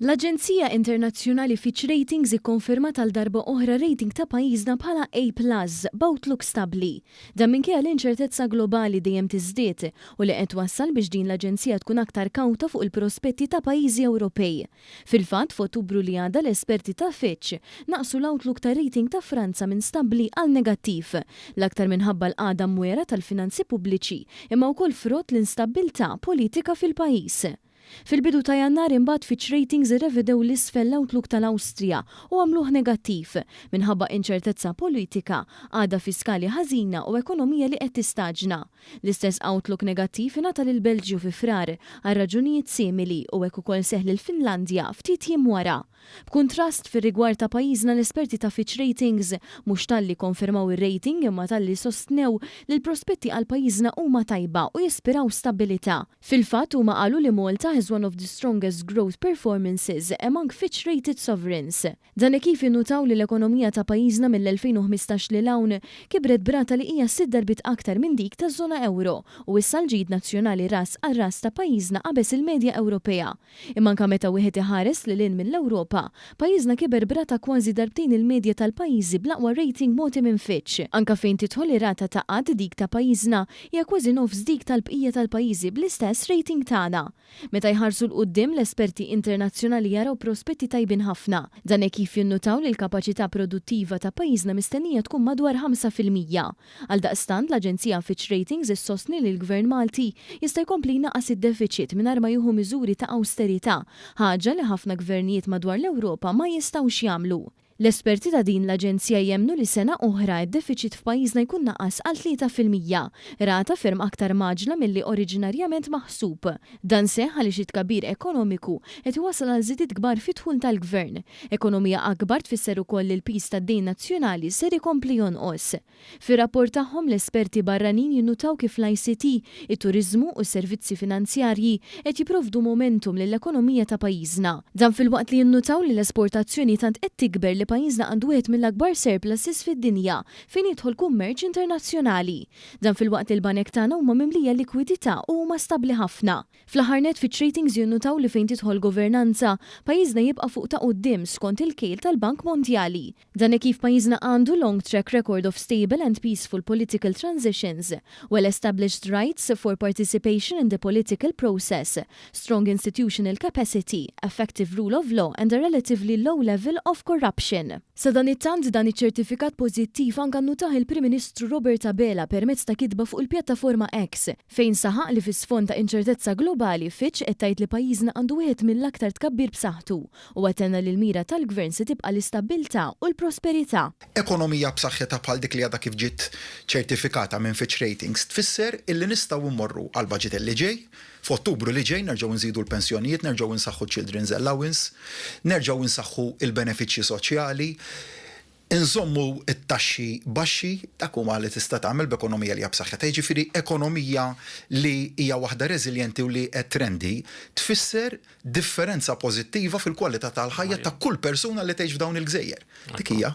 L-Aġenzija Internazzjonali Fitch Ratings ikkonfermat għal darba oħra rating ta' pajjiżna bħala A+ b'outlook stabbli. Dan minkejja l-inċertezza globali dejjem tiżdied u li qed wassal biex din l-Aġenzija tkun aktar kawta fuq il-prospetti ta' pajjiżi Ewropej. Fil-fatt f'Ottubru li għadha l-esperti ta' Fitch naqsu l-outlook ta' rating ta' Franza minn stabbli għal negattiv, l-aktar minħabba l-qagħda mwera tal-finanzi pubbliċi imma wkoll frott l-instabbiltà politika fil-pajjiż. Fil-bidu ta' Jannar imbagħad Fitch Ratings irrevedew l-isfel l-outlook tal-Awstrija u għamluh negattiv minħabba inċertezza politika, għada fiskali ħażina u ekonomija li qed tistaġna. L-istess outlook negattiv ingħata lil Belġju fi frar għal raġunijiet simili u hekk ukoll seħħ lil Finlandja ftit jiem wara. B'kuntrast fir-rigward ta' pajjiżna l-esperti ta' Fitch Ratings mhux talli konfermaw ir-rating imma talli sostnew li l-prospetti għal pajjiżna huma tajba u jispiraw stabilità. Fil-fatt huma qalu li Malta is one of the strongest growth performances among Fitch-rated sovereigns. Dan kif innutaw li l-ekonomija ta' pajjiżna mill-2015 li hawn kibret brata li hija 6 darbit aktar minn dik taż-żona euro u issa l-ġid nazzjonali ras għal ras ta' pajjiżna qabeż il-medja Ewropea. Imma anke meta wieħed iħares lil hinn mill-Ewropa, pajjiżna kiber brata kważi darbtejn il-medja tal-pajjiżi bl-aqwa rating moti minn Fitch. Anke fejn tidħol ir-rata ta' qatt dik ta' pajjiżna hija kważi nofs dik tal-bqija tal-pajjiżi bl-istess rating tagħna. Meta jħarsu l-qudiem l-esperti internazzjonali jaraw prospetti tajbin ħafna. Dan kif jinnutaw li l-kapaċità produttiva ta' pajjiżna mistennija tkun madwar 5%. Għaldaqstant l-Aġenzija Fitch Ratings issostni li l-Gvern Malti jista' jkompli jnaqqas id-deficit mingħajr ma jieħu miżuri ta' awsterità, ħaġa li ħafna gvernijiet madwar l-Ewropa ma jistgħux jagħmlu. L-esperti ta' din l-Aġenzija jemmnu li sena oħra id-deficit f'pajjiżna jkun naqqas għal 3%, rata ferm aktar maġla milli oriġinarjament maħsub. Dan seħħ għaliex it-tkabbir ekonomiku qed iwassal għal żidiet kbar fit-dħul tal-Gvern. Ekonomija akbar tfisser ukoll li l-pis tad-dejn nazzjonali ser ikompli jonqos. Fir-rapport tagħhom l-esperti barranin jinnutaw kif l-ICT, it-turiżmu u s-servizzi finanzjarji qed jipprovdu momentum lill-ekonomija ta' pajjiżna. Dan fil-waqt li jinnutaw li l-esportazzjoni tant qed tikber li pajjiżna għandu wieħed mill-akbar surpluses fid-dinja fejn jidħol kummerċ internazzjonali. Dan fil-waqt il-banek tagħna huma mimlija likwidità u huma stabbli ħafna. Fl-aħħar net Fitch Ratings jinnutaw li fejn tidħol governanza pajjiżna jibqa' fuq ta' quddiem skont il-kejl tal-Bank Mondjali. Dan kif pajjiżna għandu long track record of stable and peaceful political transitions, well-established rights for participation in the political process, strong institutional capacity, effective rule of law and a relatively low level of corruption. Sa dan it-tant dan iċ-ċertifikat pożittiv anke nnutaħ il-Prim Ministru Robert Abela permezz ta' kitba fuq il-pjattaforma X fejn saħaq li fis-sfond ta' inċertezza globali Fitch qed tgħid li pajjiżna għandu wieħed mill-aktar tkabbir b'saħħtu u għatenna li l-mira tal-Gvern se tibqa' l-istabbiltà u l-prosperità. Ekonomija b'saħħitha bħal dik li għadha kif ġiet ċertifikata minn Fitch Ratings tfisser illi nistgħu mmorru għal baġit li ġej. F'Ottubru li ġej nerġgħu nżidu l-pensjonijiet, nerġgħu nsaħħu Children's Allowance, nerġgħu nsaħħu il-benefiċċji soċjali, inżommu it-taxxi baxxi dak huma li tista' tagħmel b'ekonomija li hija b'saħħitha. Jiġifieri ekonomija li hija waħda reżiljenti u li qed trendi tfisser differenza pożittiva fil-kwalità tal-ħajja ta' kull persuna li tgħix f'dawn il-gżejjer. Dik hija.